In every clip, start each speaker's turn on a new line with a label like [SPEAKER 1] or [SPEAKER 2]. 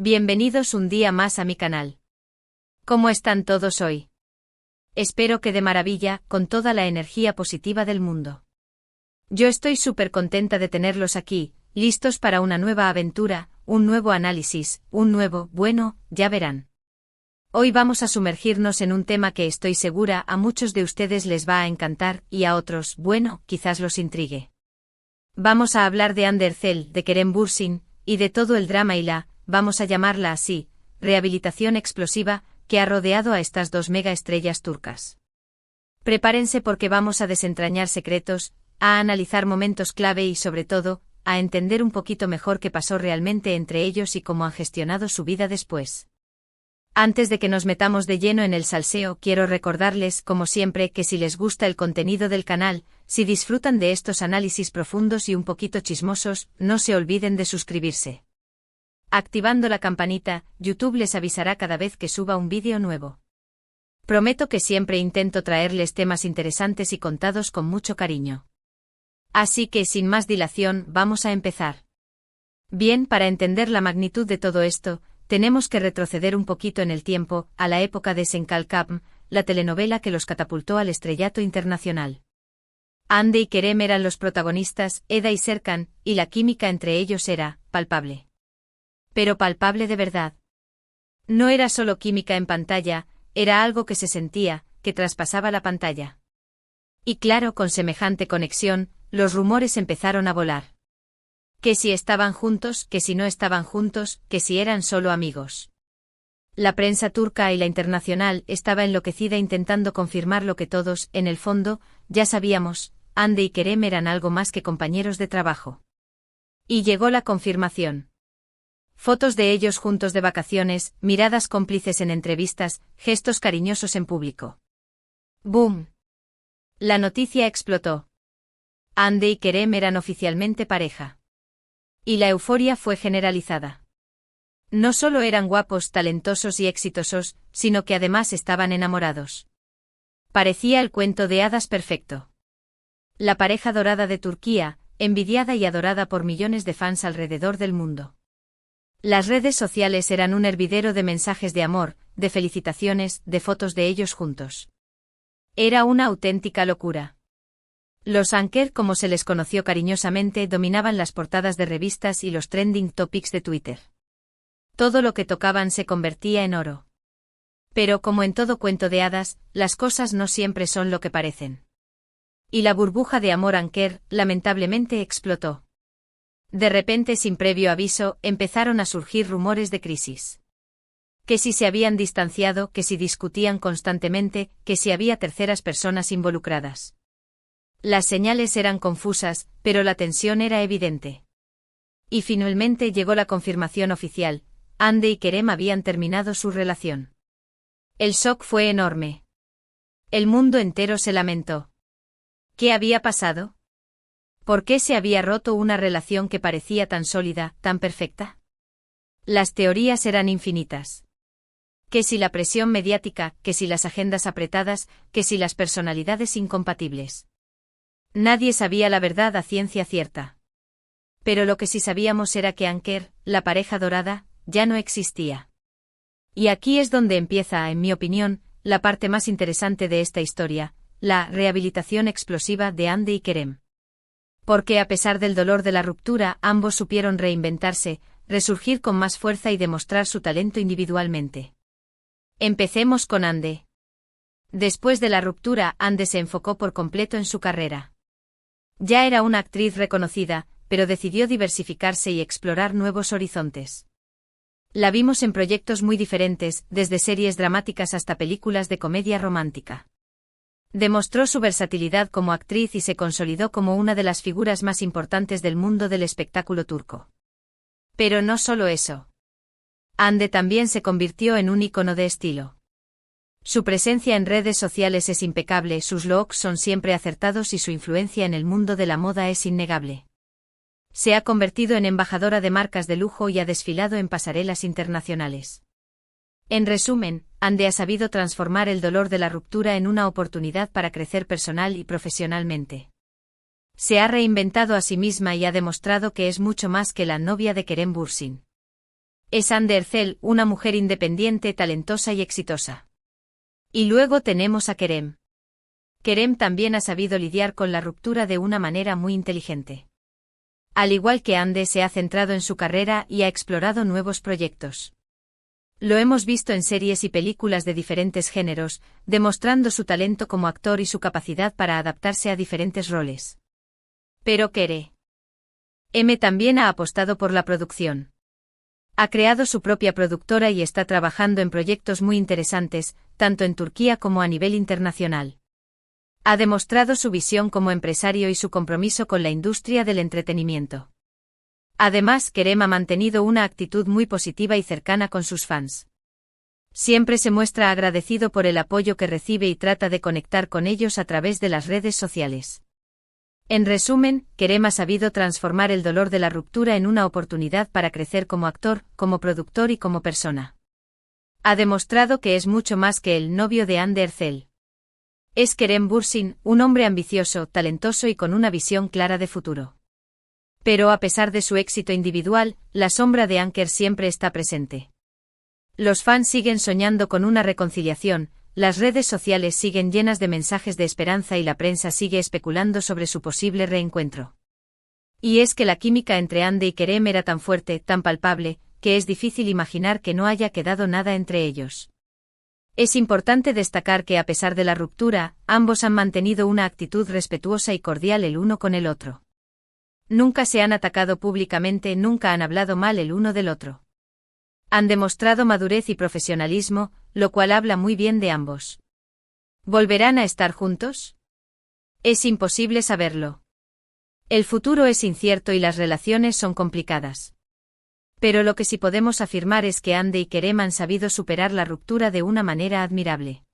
[SPEAKER 1] Bienvenidos un día más a mi canal. ¿Cómo están todos hoy? Espero que de maravilla, con toda la energía positiva del mundo. Yo estoy súper contenta de tenerlos aquí, listos para una nueva aventura, un nuevo análisis, bueno, ya verán. Hoy vamos a sumergirnos en un tema que estoy segura a muchos de ustedes les va a encantar y a otros, bueno, quizás los intrigue. Vamos a hablar de Hande Erçel, de Kerem Bürsin, y de todo el drama y la, vamos a llamarla así, rehabilitación explosiva, que ha rodeado a estas dos mega estrellas turcas. Prepárense porque vamos a desentrañar secretos, a analizar momentos clave y sobre todo, a entender un poquito mejor qué pasó realmente entre ellos y cómo han gestionado su vida después. Antes de que nos metamos de lleno en el salseo, quiero recordarles, como siempre, que si les gusta el contenido del canal, si disfrutan de estos análisis profundos y un poquito chismosos, no se olviden de suscribirse. Activando la campanita, YouTube les avisará cada vez que suba un vídeo nuevo. Prometo que siempre intento traerles temas interesantes y contados con mucho cariño. Así que sin más dilación, vamos a empezar. Bien, para entender la magnitud de todo esto, tenemos que retroceder un poquito en el tiempo, a la época de Senkalkam, la telenovela que los catapultó al estrellato internacional. Hande y Kerem eran los protagonistas, Eda y Serkan, y la química entre ellos era, palpable. Pero palpable de verdad. No era solo química en pantalla, era algo que se sentía, que traspasaba la pantalla. Y claro, con semejante conexión, los rumores empezaron a volar. Que si estaban juntos, que si no estaban juntos, que si eran solo amigos. La prensa turca y la internacional estaba enloquecida intentando confirmar lo que todos, en el fondo, ya sabíamos, Hande y Kerem eran algo más que compañeros de trabajo. Y llegó la confirmación. Fotos de ellos juntos de vacaciones, miradas cómplices en entrevistas, gestos cariñosos en público. ¡Boom! La noticia explotó. Hande y Kerem eran oficialmente pareja. Y la euforia fue generalizada. No solo eran guapos, talentosos y exitosos, sino que además estaban enamorados. Parecía el cuento de hadas perfecto. La pareja dorada de Turquía, envidiada y adorada por millones de fans alrededor del mundo. Las redes sociales eran un hervidero de mensajes de amor, de felicitaciones, de fotos de ellos juntos. Era una auténtica locura. Los anker, como se les conoció cariñosamente, dominaban las portadas de revistas y los trending topics de Twitter. Todo lo que tocaban se convertía en oro. Pero como en todo cuento de hadas, las cosas no siempre son lo que parecen. Y la burbuja de amor anker, lamentablemente, explotó. De repente, sin previo aviso, empezaron a surgir rumores de crisis. Que si se habían distanciado, que si discutían constantemente, que si había terceras personas involucradas. Las señales eran confusas, pero la tensión era evidente. Y finalmente llegó la confirmación oficial, Hande y Kerem habían terminado su relación. El shock fue enorme. El mundo entero se lamentó. ¿Qué había pasado? ¿Por qué se había roto una relación que parecía tan sólida, tan perfecta? Las teorías eran infinitas. Que si la presión mediática, que si las agendas apretadas, que si las personalidades incompatibles. Nadie sabía la verdad a ciencia cierta. Pero lo que sí sabíamos era que Anker, la pareja dorada, ya no existía. Y aquí es donde empieza, en mi opinión, la parte más interesante de esta historia, la rehabilitación explosiva de Hande y Kerem. Porque a pesar del dolor de la ruptura, ambos supieron reinventarse, resurgir con más fuerza y demostrar su talento individualmente. Empecemos con Hande. Después de la ruptura, Hande se enfocó por completo en su carrera. Ya era una actriz reconocida, pero decidió diversificarse y explorar nuevos horizontes. La vimos en proyectos muy diferentes, desde series dramáticas hasta películas de comedia romántica. Demostró su versatilidad como actriz y se consolidó como una de las figuras más importantes del mundo del espectáculo turco. Pero no solo eso. Hande también se convirtió en un ícono de estilo. Su presencia en redes sociales es impecable, sus looks son siempre acertados y su influencia en el mundo de la moda es innegable. Se ha convertido en embajadora de marcas de lujo y ha desfilado en pasarelas internacionales. En resumen, Hande ha sabido transformar el dolor de la ruptura en una oportunidad para crecer personal y profesionalmente. Se ha reinventado a sí misma y ha demostrado que es mucho más que la novia de Kerem Bürsin. Es Ande Ercel, una mujer independiente, talentosa y exitosa. Y luego tenemos a Kerem. Kerem también ha sabido lidiar con la ruptura de una manera muy inteligente. Al igual que Ande, se ha centrado en su carrera y ha explorado nuevos proyectos. Lo hemos visto en series y películas de diferentes géneros, demostrando su talento como actor y su capacidad para adaptarse a diferentes roles. Pero Kerem también ha apostado por la producción. Ha creado su propia productora y está trabajando en proyectos muy interesantes, tanto en Turquía como a nivel internacional. Ha demostrado su visión como empresario y su compromiso con la industria del entretenimiento. Además, Kerem ha mantenido una actitud muy positiva y cercana con sus fans. Siempre se muestra agradecido por el apoyo que recibe y trata de conectar con ellos a través de las redes sociales. En resumen, Kerem ha sabido transformar el dolor de la ruptura en una oportunidad para crecer como actor, como productor y como persona. Ha demostrado que es mucho más que el novio de Hande Erçel. Es Kerem Bürsin, un hombre ambicioso, talentoso y con una visión clara de futuro. Pero a pesar de su éxito individual, la sombra de Anker siempre está presente. Los fans siguen soñando con una reconciliación, las redes sociales siguen llenas de mensajes de esperanza y la prensa sigue especulando sobre su posible reencuentro. Y es que la química entre Hande y Kerem era tan fuerte, tan palpable, que es difícil imaginar que no haya quedado nada entre ellos. Es importante destacar que a pesar de la ruptura, ambos han mantenido una actitud respetuosa y cordial el uno con el otro. Nunca se han atacado públicamente, nunca han hablado mal el uno del otro. Han demostrado madurez y profesionalismo, lo cual habla muy bien de ambos. ¿Volverán a estar juntos? Es imposible saberlo. El futuro es incierto y las relaciones son complicadas. Pero lo que sí podemos afirmar es que Hande y Kerem han sabido superar la ruptura de una manera admirable.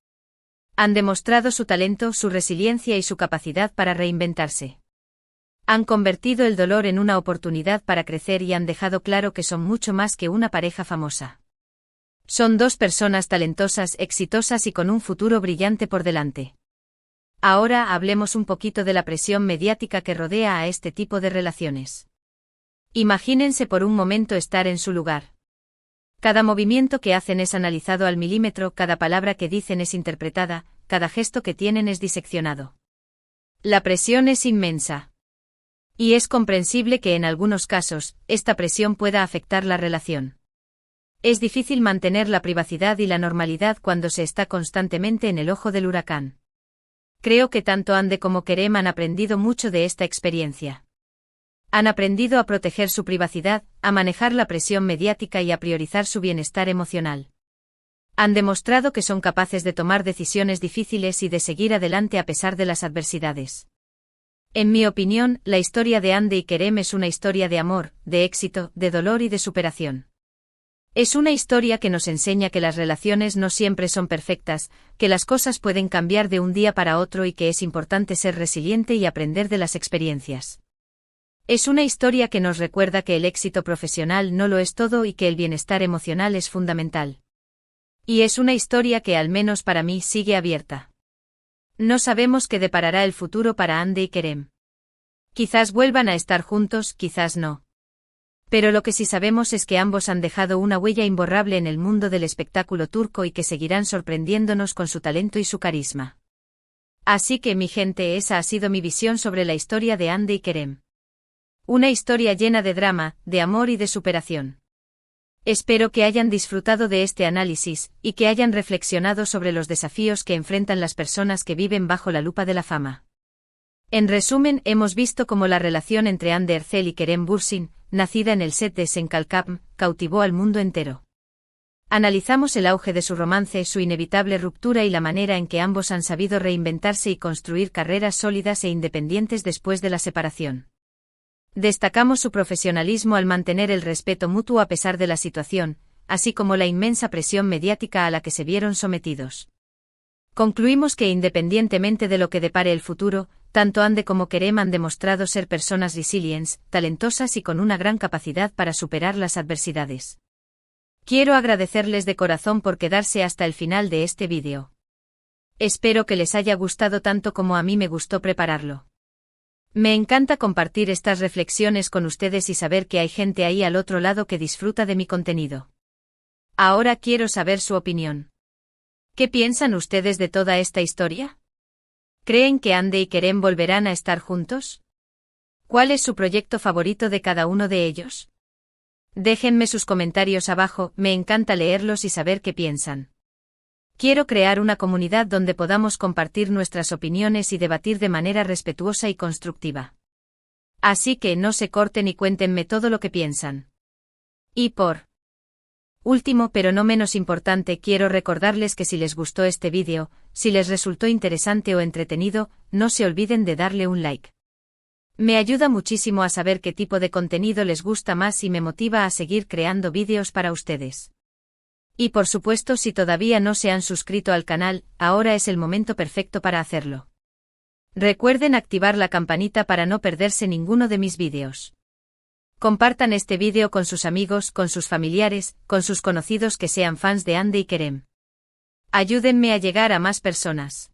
[SPEAKER 1] Han demostrado su talento, su resiliencia y su capacidad para reinventarse. Han convertido el dolor en una oportunidad para crecer y han dejado claro que son mucho más que una pareja famosa. Son dos personas talentosas, exitosas y con un futuro brillante por delante. Ahora hablemos un poquito de la presión mediática que rodea a este tipo de relaciones. Imagínense por un momento estar en su lugar. Cada movimiento que hacen es analizado al milímetro, cada palabra que dicen es interpretada, cada gesto que tienen es diseccionado. La presión es inmensa. Y es comprensible que en algunos casos, esta presión pueda afectar la relación. Es difícil mantener la privacidad y la normalidad cuando se está constantemente en el ojo del huracán. Creo que tanto Hande como Kerem han aprendido mucho de esta experiencia. Han aprendido a proteger su privacidad, a manejar la presión mediática y a priorizar su bienestar emocional. Han demostrado que son capaces de tomar decisiones difíciles y de seguir adelante a pesar de las adversidades. En mi opinión, la historia de Hande y Kerem es una historia de amor, de éxito, de dolor y de superación. Es una historia que nos enseña que las relaciones no siempre son perfectas, que las cosas pueden cambiar de un día para otro y que es importante ser resiliente y aprender de las experiencias. Es una historia que nos recuerda que el éxito profesional no lo es todo y que el bienestar emocional es fundamental. Y es una historia que al menos para mí sigue abierta. No sabemos qué deparará el futuro para Hande y Kerem. Quizás vuelvan a estar juntos, quizás no. Pero lo que sí sabemos es que ambos han dejado una huella imborrable en el mundo del espectáculo turco y que seguirán sorprendiéndonos con su talento y su carisma. Así que mi gente, esa ha sido mi visión sobre la historia de Hande y Kerem. Una historia llena de drama, de amor y de superación. Espero que hayan disfrutado de este análisis, y que hayan reflexionado sobre los desafíos que enfrentan las personas que viven bajo la lupa de la fama. En resumen, hemos visto cómo la relación entre Hande Erçel y Kerem Bürsin, nacida en el set de Senkalkam, cautivó al mundo entero. Analizamos el auge de su romance, su inevitable ruptura y la manera en que ambos han sabido reinventarse y construir carreras sólidas e independientes después de la separación. Destacamos su profesionalismo al mantener el respeto mutuo a pesar de la situación, así como la inmensa presión mediática a la que se vieron sometidos. Concluimos que independientemente de lo que depare el futuro, tanto Hande como Kerem han demostrado ser personas resilientes, talentosas y con una gran capacidad para superar las adversidades. Quiero agradecerles de corazón por quedarse hasta el final de este vídeo. Espero que les haya gustado tanto como a mí me gustó prepararlo. Me encanta compartir estas reflexiones con ustedes y saber que hay gente ahí al otro lado que disfruta de mi contenido. Ahora quiero saber su opinión. ¿Qué piensan ustedes de toda esta historia? ¿Creen que Ande y Kerem volverán a estar juntos? ¿Cuál es su proyecto favorito de cada uno de ellos? Déjenme sus comentarios abajo, me encanta leerlos y saber qué piensan. Quiero crear una comunidad donde podamos compartir nuestras opiniones y debatir de manera respetuosa y constructiva. Así que no se corten y cuéntenme todo lo que piensan. Y por último, pero no menos importante, quiero recordarles que si les gustó este vídeo, si les resultó interesante o entretenido, no se olviden de darle un like. Me ayuda muchísimo a saber qué tipo de contenido les gusta más y me motiva a seguir creando vídeos para ustedes. Y por supuesto, si todavía no se han suscrito al canal, ahora es el momento perfecto para hacerlo. Recuerden activar la campanita para no perderse ninguno de mis vídeos. Compartan este vídeo con sus amigos, con sus familiares, con sus conocidos que sean fans de Ande y Kerem. Ayúdenme a llegar a más personas.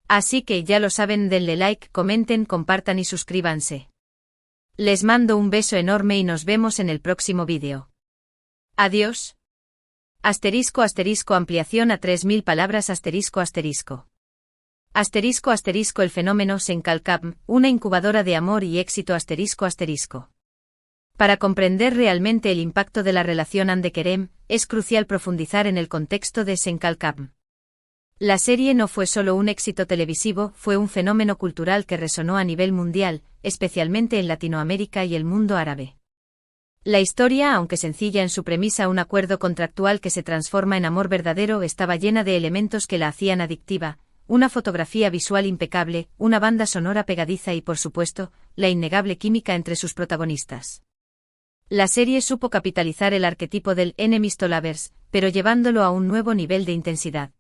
[SPEAKER 1] Así que ya lo saben, denle like, comenten, compartan y suscríbanse. Les mando un beso enorme y nos vemos en el próximo vídeo. Adiós. Asterisco asterisco ampliación a 3000 palabras asterisco asterisco. Asterisco asterisco el fenómeno Senkalkam, una incubadora de amor y éxito asterisco asterisco. Para comprender realmente el impacto de la relación Ande-Kerem, es crucial profundizar en el contexto de Senkalkam. La serie no fue solo un éxito televisivo, fue un fenómeno cultural que resonó a nivel mundial, especialmente en Latinoamérica y el mundo árabe. La historia, aunque sencilla en su premisa, un acuerdo contractual que se transforma en amor verdadero, estaba llena de elementos que la hacían adictiva, una fotografía visual impecable, una banda sonora pegadiza y, por supuesto, la innegable química entre sus protagonistas. La serie supo capitalizar el arquetipo del enemies to lovers, pero llevándolo a un nuevo nivel de intensidad.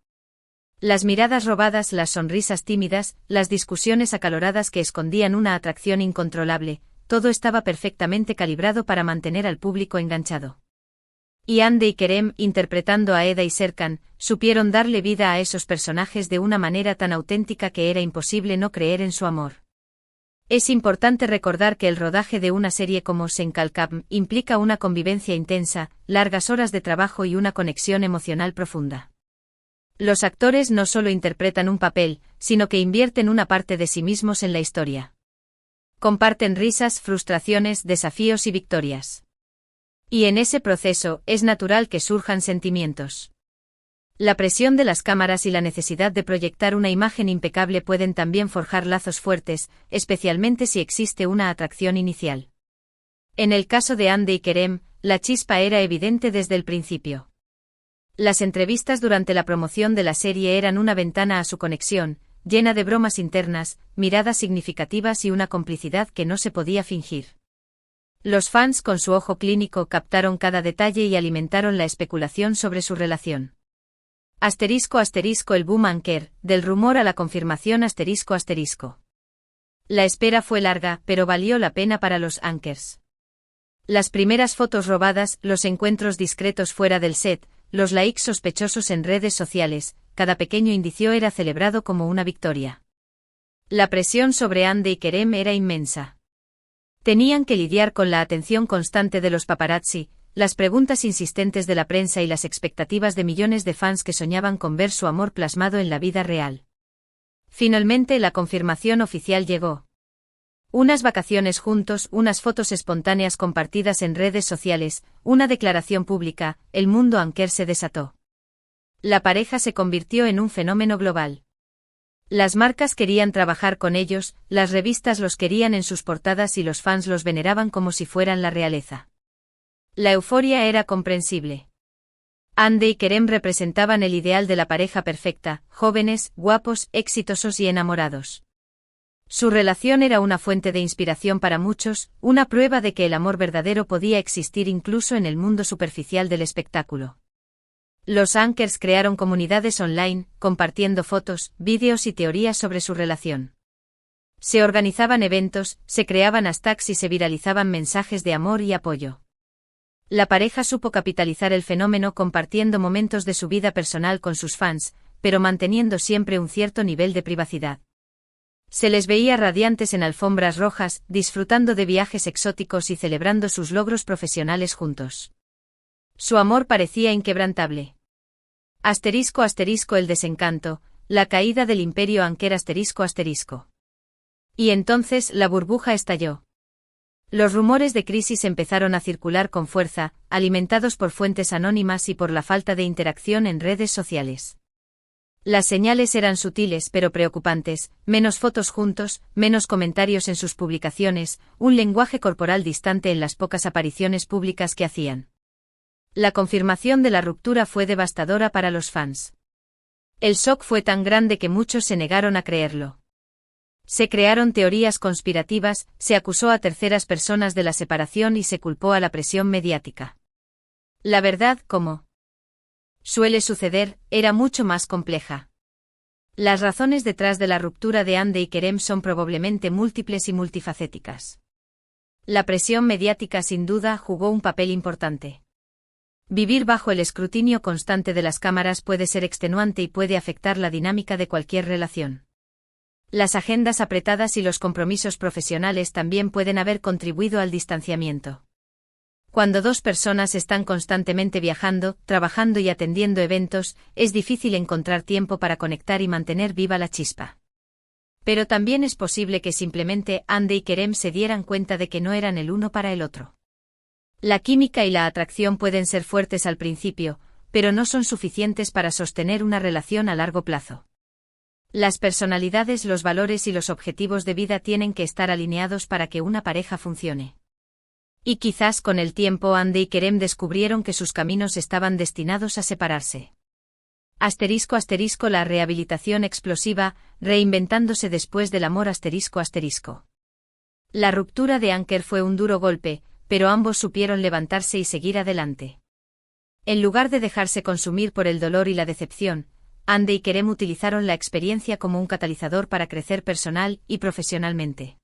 [SPEAKER 1] Las miradas robadas, las sonrisas tímidas, las discusiones acaloradas que escondían una atracción incontrolable, todo estaba perfectamente calibrado para mantener al público enganchado. Y Ande y Kerem, interpretando a Eda y Serkan, supieron darle vida a esos personajes de una manera tan auténtica que era imposible no creer en su amor. Es importante recordar que el rodaje de una serie como Senkalkam implica una convivencia intensa, largas horas de trabajo y una conexión emocional profunda. Los actores no solo interpretan un papel, sino que invierten una parte de sí mismos en la historia. Comparten risas, frustraciones, desafíos y victorias. Y en ese proceso, es natural que surjan sentimientos. La presión de las cámaras y la necesidad de proyectar una imagen impecable pueden también forjar lazos fuertes, especialmente si existe una atracción inicial. En el caso de Ande y Kerem, la chispa era evidente desde el principio. Las entrevistas durante la promoción de la serie eran una ventana a su conexión, llena de bromas internas, miradas significativas y una complicidad que no se podía fingir. Los fans, con su ojo clínico, captaron cada detalle y alimentaron la especulación sobre su relación. Asterisco asterisco el boom anker, del rumor a la confirmación asterisco asterisco. La espera fue larga, pero valió la pena para los anchors. Las primeras fotos robadas, los encuentros discretos fuera del set, los likes sospechosos en redes sociales, cada pequeño indicio era celebrado como una victoria. La presión sobre Ande y Kerem era inmensa. Tenían que lidiar con la atención constante de los paparazzi, las preguntas insistentes de la prensa y las expectativas de millones de fans que soñaban con ver su amor plasmado en la vida real. Finalmente la confirmación oficial llegó. Unas vacaciones juntos, unas fotos espontáneas compartidas en redes sociales, una declaración pública, el mundo anker se desató. La pareja se convirtió en un fenómeno global. Las marcas querían trabajar con ellos, las revistas los querían en sus portadas y los fans los veneraban como si fueran la realeza. La euforia era comprensible. Ande y Kerem representaban el ideal de la pareja perfecta, jóvenes, guapos, exitosos y enamorados. Su relación era una fuente de inspiración para muchos, una prueba de que el amor verdadero podía existir incluso en el mundo superficial del espectáculo. Los anchors crearon comunidades online, compartiendo fotos, vídeos y teorías sobre su relación. Se organizaban eventos, se creaban hashtags y se viralizaban mensajes de amor y apoyo. La pareja supo capitalizar el fenómeno compartiendo momentos de su vida personal con sus fans, pero manteniendo siempre un cierto nivel de privacidad. Se les veía radiantes en alfombras rojas, disfrutando de viajes exóticos y celebrando sus logros profesionales juntos. Su amor parecía inquebrantable. *** El desencanto, la caída del imperio Anker ***. Y entonces la burbuja estalló. Los rumores de crisis empezaron a circular con fuerza, alimentados por fuentes anónimas y por la falta de interacción en redes sociales. Las señales eran sutiles pero preocupantes: menos fotos juntos, menos comentarios en sus publicaciones, un lenguaje corporal distante en las pocas apariciones públicas que hacían. La confirmación de la ruptura fue devastadora para los fans. El shock fue tan grande que muchos se negaron a creerlo. Se crearon teorías conspirativas, se acusó a terceras personas de la separación y se culpó a la presión mediática. La verdad, como suele suceder, era mucho más compleja. Las razones detrás de la ruptura de Hande y Kerem son probablemente múltiples y multifacéticas. La presión mediática sin duda jugó un papel importante. Vivir bajo el escrutinio constante de las cámaras puede ser extenuante y puede afectar la dinámica de cualquier relación. Las agendas apretadas y los compromisos profesionales también pueden haber contribuido al distanciamiento. Cuando dos personas están constantemente viajando, trabajando y atendiendo eventos, es difícil encontrar tiempo para conectar y mantener viva la chispa. Pero también es posible que simplemente Hande y Kerem se dieran cuenta de que no eran el uno para el otro. La química y la atracción pueden ser fuertes al principio, pero no son suficientes para sostener una relación a largo plazo. Las personalidades, los valores y los objetivos de vida tienen que estar alineados para que una pareja funcione. Y quizás con el tiempo Hande y Kerem descubrieron que sus caminos estaban destinados a separarse. *** La rehabilitación explosiva, reinventándose después del amor ***. La ruptura de Anker fue un duro golpe, pero ambos supieron levantarse y seguir adelante. En lugar de dejarse consumir por el dolor y la decepción, Hande y Kerem utilizaron la experiencia como un catalizador para crecer personal y profesionalmente.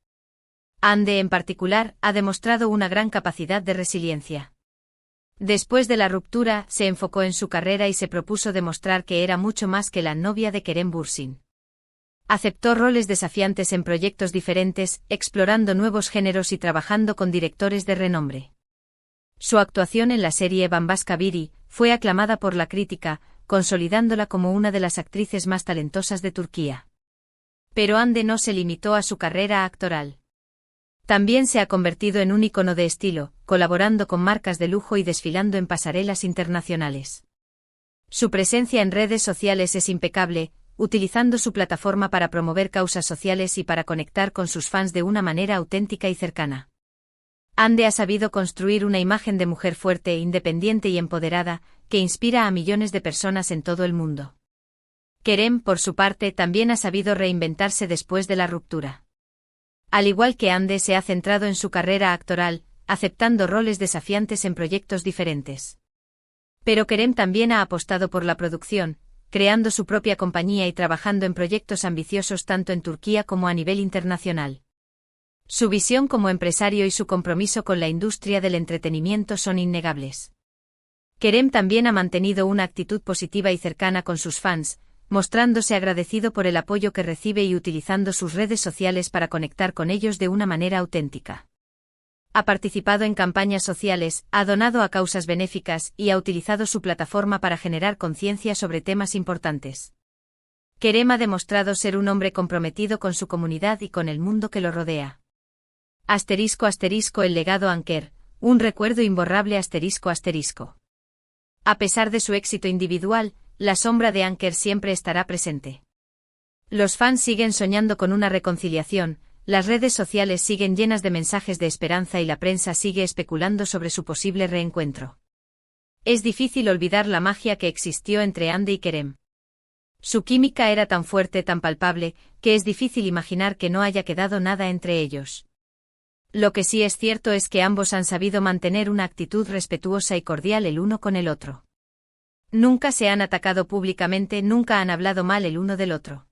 [SPEAKER 1] Hande, en particular, ha demostrado una gran capacidad de resiliencia. Después de la ruptura, se enfocó en su carrera y se propuso demostrar que era mucho más que la novia de Kerem Bürsin. Aceptó roles desafiantes en proyectos diferentes, explorando nuevos géneros y trabajando con directores de renombre. Su actuación en la serie Bambaşka Biri fue aclamada por la crítica, consolidándola como una de las actrices más talentosas de Turquía. Pero Hande no se limitó a su carrera actoral. También se ha convertido en un ícono de estilo, colaborando con marcas de lujo y desfilando en pasarelas internacionales. Su presencia en redes sociales es impecable, utilizando su plataforma para promover causas sociales y para conectar con sus fans de una manera auténtica y cercana. Hande ha sabido construir una imagen de mujer fuerte, independiente y empoderada, que inspira a millones de personas en todo el mundo. Kerem, por su parte, también ha sabido reinventarse después de la ruptura. Al igual que Hande, se ha centrado en su carrera actoral, aceptando roles desafiantes en proyectos diferentes. Pero Kerem también ha apostado por la producción, creando su propia compañía y trabajando en proyectos ambiciosos tanto en Turquía como a nivel internacional. Su visión como empresario y su compromiso con la industria del entretenimiento son innegables. Kerem también ha mantenido una actitud positiva y cercana con sus fans, mostrándose agradecido por el apoyo que recibe y utilizando sus redes sociales para conectar con ellos de una manera auténtica. Ha participado en campañas sociales, ha donado a causas benéficas y ha utilizado su plataforma para generar conciencia sobre temas importantes. Kerem ha demostrado ser un hombre comprometido con su comunidad y con el mundo que lo rodea. *** El legado Anker, un recuerdo imborrable ***. A pesar de su éxito individual, la sombra de Anker siempre estará presente. Los fans siguen soñando con una reconciliación, las redes sociales siguen llenas de mensajes de esperanza y la prensa sigue especulando sobre su posible reencuentro. Es difícil olvidar la magia que existió entre Hande y Kerem. Su química era tan fuerte, tan palpable, que es difícil imaginar que no haya quedado nada entre ellos. Lo que sí es cierto es que ambos han sabido mantener una actitud respetuosa y cordial el uno con el otro. Nunca se han atacado públicamente, nunca han hablado mal el uno del otro.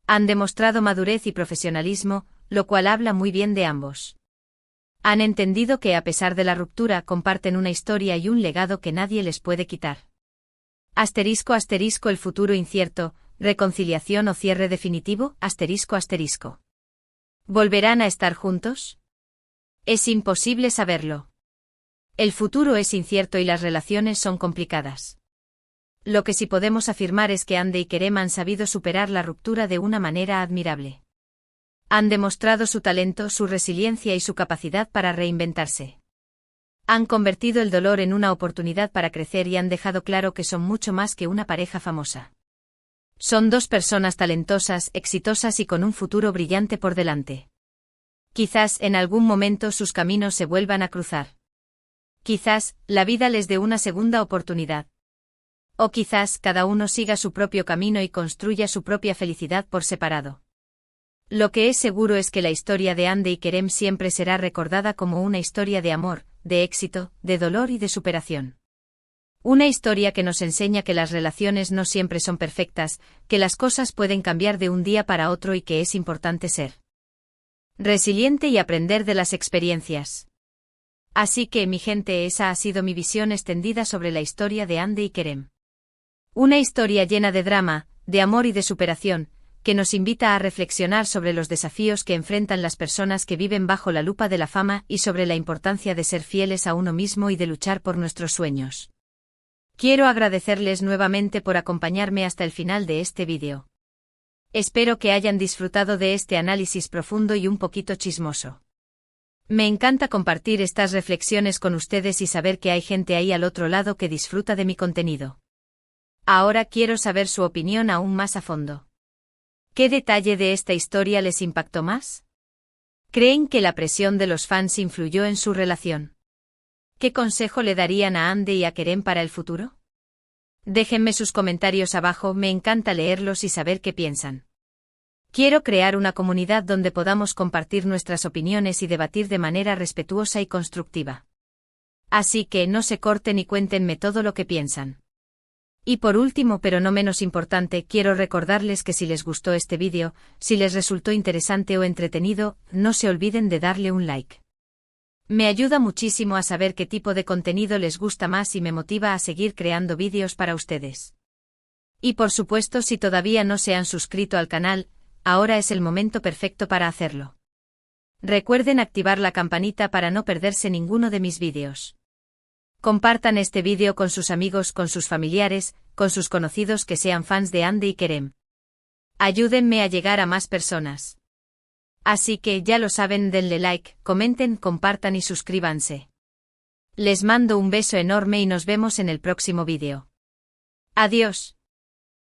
[SPEAKER 1] Han demostrado madurez y profesionalismo, lo cual habla muy bien de ambos. Han entendido que a pesar de la ruptura comparten una historia y un legado que nadie les puede quitar. *** El futuro incierto, reconciliación o cierre definitivo, asterisco asterisco. ¿Volverán a estar juntos? Es imposible saberlo. El futuro es incierto y las relaciones son complicadas. Lo que sí podemos afirmar es que Hande y Kerem han sabido superar la ruptura de una manera admirable. Han demostrado su talento, su resiliencia y su capacidad para reinventarse. Han convertido el dolor en una oportunidad para crecer y han dejado claro que son mucho más que una pareja famosa. Son dos personas talentosas, exitosas y con un futuro brillante por delante. Quizás en algún momento sus caminos se vuelvan a cruzar. Quizás la vida les dé una segunda oportunidad. O quizás cada uno siga su propio camino y construya su propia felicidad por separado. Lo que es seguro es que la historia de Hande y Kerem siempre será recordada como una historia de amor, de éxito, de dolor y de superación. Una historia que nos enseña que las relaciones no siempre son perfectas, que las cosas pueden cambiar de un día para otro y que es importante ser resiliente y aprender de las experiencias. Así que, mi gente, esa ha sido mi visión extendida sobre la historia de Hande y Kerem. Una historia llena de drama, de amor y de superación, que nos invita a reflexionar sobre los desafíos que enfrentan las personas que viven bajo la lupa de la fama y sobre la importancia de ser fieles a uno mismo y de luchar por nuestros sueños. Quiero agradecerles nuevamente por acompañarme hasta el final de este vídeo. Espero que hayan disfrutado de este análisis profundo y un poquito chismoso. Me encanta compartir estas reflexiones con ustedes y saber que hay gente ahí al otro lado que disfruta de mi contenido. Ahora quiero saber su opinión aún más a fondo. ¿Qué detalle de esta historia les impactó más? ¿Creen que la presión de los fans influyó en su relación? ¿Qué consejo le darían a Hande y a Kerem para el futuro? Déjenme sus comentarios abajo, me encanta leerlos y saber qué piensan. Quiero crear una comunidad donde podamos compartir nuestras opiniones y debatir de manera respetuosa y constructiva. Así que no se corten y cuéntenme todo lo que piensan. Y por último, pero no menos importante, quiero recordarles que si les gustó este vídeo, si les resultó interesante o entretenido, no se olviden de darle un like. Me ayuda muchísimo a saber qué tipo de contenido les gusta más y me motiva a seguir creando vídeos para ustedes. Y por supuesto, si todavía no se han suscrito al canal, ahora es el momento perfecto para hacerlo. Recuerden activar la campanita para no perderse ninguno de mis vídeos. Compartan este vídeo con sus amigos, con sus familiares, con sus conocidos que sean fans de Hande y Kerem. Ayúdenme a llegar a más personas. Así que ya lo saben, denle like, comenten, compartan y suscríbanse. Les mando un beso enorme y nos vemos en el próximo vídeo. Adiós.